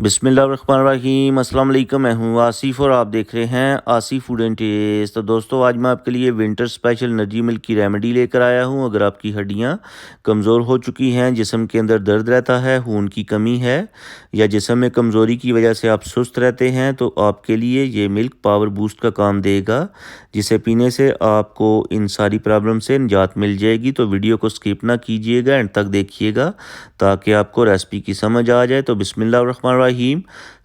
बिस्मिल्लाहिर्रहमानिर्रहीम अस्सलाम वालेकुम। मैं हूँ आसिफ और आप देख रहे हैं आसिफ फूड एंड टेस्ट। तो दोस्तों आज मैं आपके लिए विंटर स्पेशल एनर्जी मिल्क की रेमेडी लेकर आया हूँ। अगर आपकी हड्डियाँ कमज़ोर हो चुकी हैं, जिस्म के अंदर दर्द रहता है, खून की कमी है या जिस्म में कमज़ोरी की वजह से आप सुस्त रहते हैं, तो आपके लिए ये मिल्क पावर बूस्ट का काम देगा, जिसे पीने से आपको इन सारी प्रॉब्लम से निजात मिल जाएगी। तो वीडियो को स्किप ना कीजिएगा, एंड तक देखिएगा ताकि आपको रेसिपी की समझ आ जाए। तो बिस्मिल्लाहिर्रहमानिर्रहीम।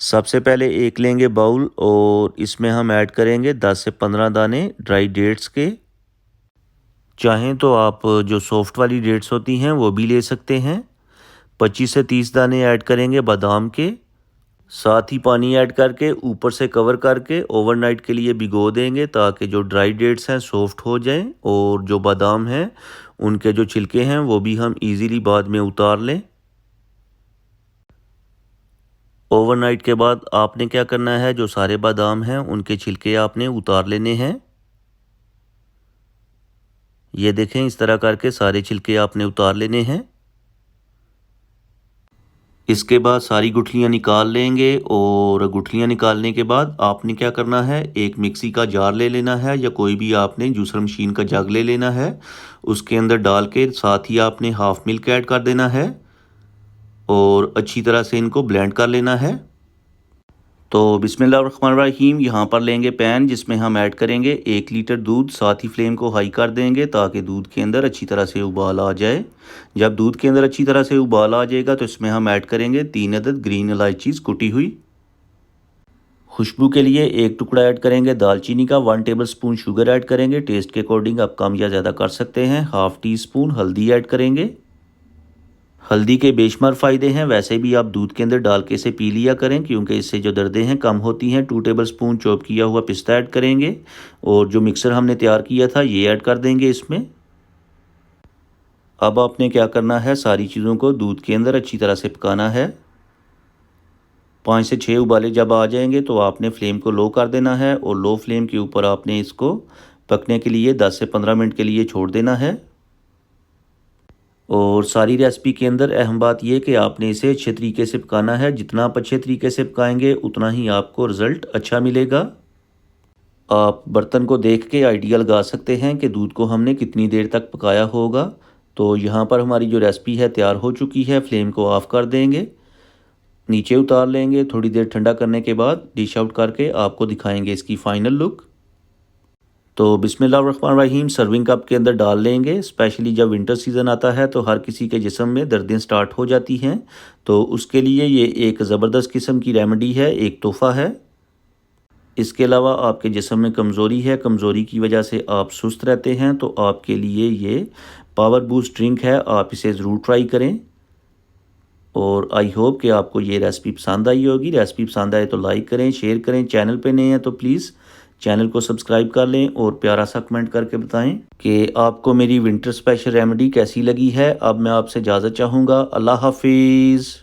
सबसे पहले एक लेंगे बाउल और इसमें हम ऐड करेंगे 10 से 15 दाने ड्राई डेट्स के। चाहें तो आप जो सॉफ्ट वाली डेट्स होती हैं वो भी ले सकते हैं। 25 से 30 दाने ऐड करेंगे बादाम के। साथ ही पानी ऐड करके ऊपर से कवर करके ओवरनाइट के लिए भिगो देंगे, ताकि जो ड्राई डेट्स हैं सॉफ्ट हो जाएं और जो बादाम हैं उनके जो छिलके हैं वो भी हम इजीली बाद में उतार लें। ओवरनाइट के बाद आपने क्या करना है, जो सारे बादाम हैं उनके छिलके आपने उतार लेने हैं। ये देखें, इस तरह करके सारे छिलके आपने उतार लेने हैं। इसके बाद सारी गुठलियाँ निकाल लेंगे और गुठलियाँ निकालने के बाद आपने क्या करना है, एक मिक्सी का जार ले लेना है या कोई भी आपने जूसर मशीन का जग ले लेना है। उसके अंदर डाल के साथ ही आपने हाफ मिल्क ऐड कर देना है और अच्छी तरह से इनको ब्लेंड कर लेना है। तो बिस्मिल्लाहिर्रहमानिर्रहीम, यहाँ पर लेंगे पैन जिसमें हम ऐड करेंगे 1 लीटर दूध। साथ ही फ्लेम को हाई कर देंगे ताकि दूध के अंदर अच्छी तरह से उबाल आ जाए। जब दूध के अंदर अच्छी तरह से उबाल आ जाएगा तो इसमें हम ऐड करेंगे 3 अदद ग्रीन इलायचीज़ कुटी हुई। खुशबू के लिए 1 टुकड़ा ऐड करेंगे दालचीनी का। 1 टेबल स्पून शुगर ऐड करेंगे। टेस्ट के अकॉर्डिंग आप कम या ज़्यादा कर सकते हैं। हाफ़ टी स्पून हल्दी ऐड करेंगे। हल्दी के बेशुमार फ़ायदे हैं, वैसे भी आप दूध के अंदर डाल के इसे पी लिया करें, क्योंकि इससे जो दर्दें हैं कम होती हैं। 2 टेबल स्पून चॉप किया हुआ पिस्ता ऐड करेंगे और जो मिक्सर हमने तैयार किया था ये ऐड कर देंगे इसमें। अब आपने क्या करना है, सारी चीज़ों को दूध के अंदर अच्छी तरह से पकाना है। 5 से 6 उबाले जब आ जाएंगे तो आपने फ्लेम को लो कर देना है और लो फ्लेम के ऊपर आपने इसको पकने के लिए 10 से 15 मिनट के लिए छोड़ देना है। और सारी रेसिपी के अंदर अहम बात यह कि आपने इसे अच्छे तरीके से पकाना है। जितना आप अच्छे तरीके से पकाएंगे उतना ही आपको रिज़ल्ट अच्छा मिलेगा। आप बर्तन को देख के आइडिया लगा सकते हैं कि दूध को हमने कितनी देर तक पकाया होगा। तो यहाँ पर हमारी जो रेसिपी है तैयार हो चुकी है। फ्लेम को ऑफ़ कर देंगे, नीचे उतार लेंगे। थोड़ी देर ठंडा करने के बाद डिश आउट करके आपको दिखाएंगे इसकी फ़ाइनल लुक। तो बिस्मिल्लाहिर्रहमानिर्रहीम, सर्विंग कप के अंदर डाल लेंगे। स्पेशली जब विंटर सीज़न आता है तो हर किसी के जिस्म में दर्दें स्टार्ट हो जाती हैं, तो उसके लिए ये एक ज़बरदस्त किस्म की रेमेडी है, एक तोहफ़ा है। इसके अलावा आपके जिस्म में कमज़ोरी है, कमज़ोरी की वजह से आप सुस्त रहते हैं, तो आपके लिए ये पावर बूस्ट ड्रिंक है। आप इसे ज़रूर ट्राई करें और आई होप कि आपको ये रेसिपी पसंद आई होगी। रेसिपी पसंद आए तो लाइक करें, शेयर करें। चैनल पे नए हैं तो प्लीज़ चैनल को सब्सक्राइब कर लें और प्यारा सा कमेंट करके बताएं कि आपको मेरी विंटर स्पेशल रेमेडी कैसी लगी है। अब मैं आपसे इजाज़त चाहूँगा। अल्लाह हाफिज़।